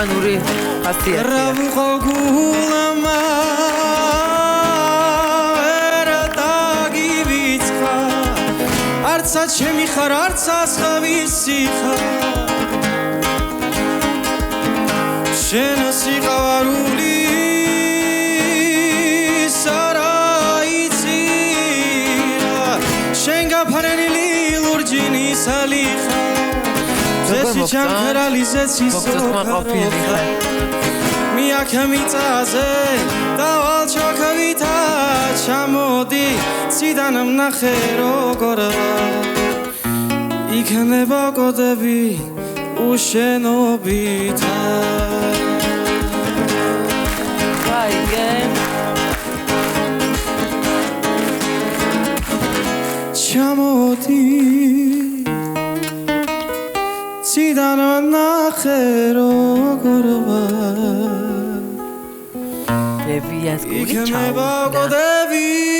ვულკანური ხასიათია. არცა ჩემი ხარ, არცა სხვისი ხარ შენ სიყვარული სარაიცირა შენ გაფარენილი ლურჯინი სალიხა ზესი ჩამქრალი ზესი სოკაროხა მიაქა მიწაზე დავალ ჩოქვითა ჩამოდი ციდან ნახე როგორა იქნება კოდები უშენობითა ჩამოდი ციდან ნახე როგორა იქნება კოდები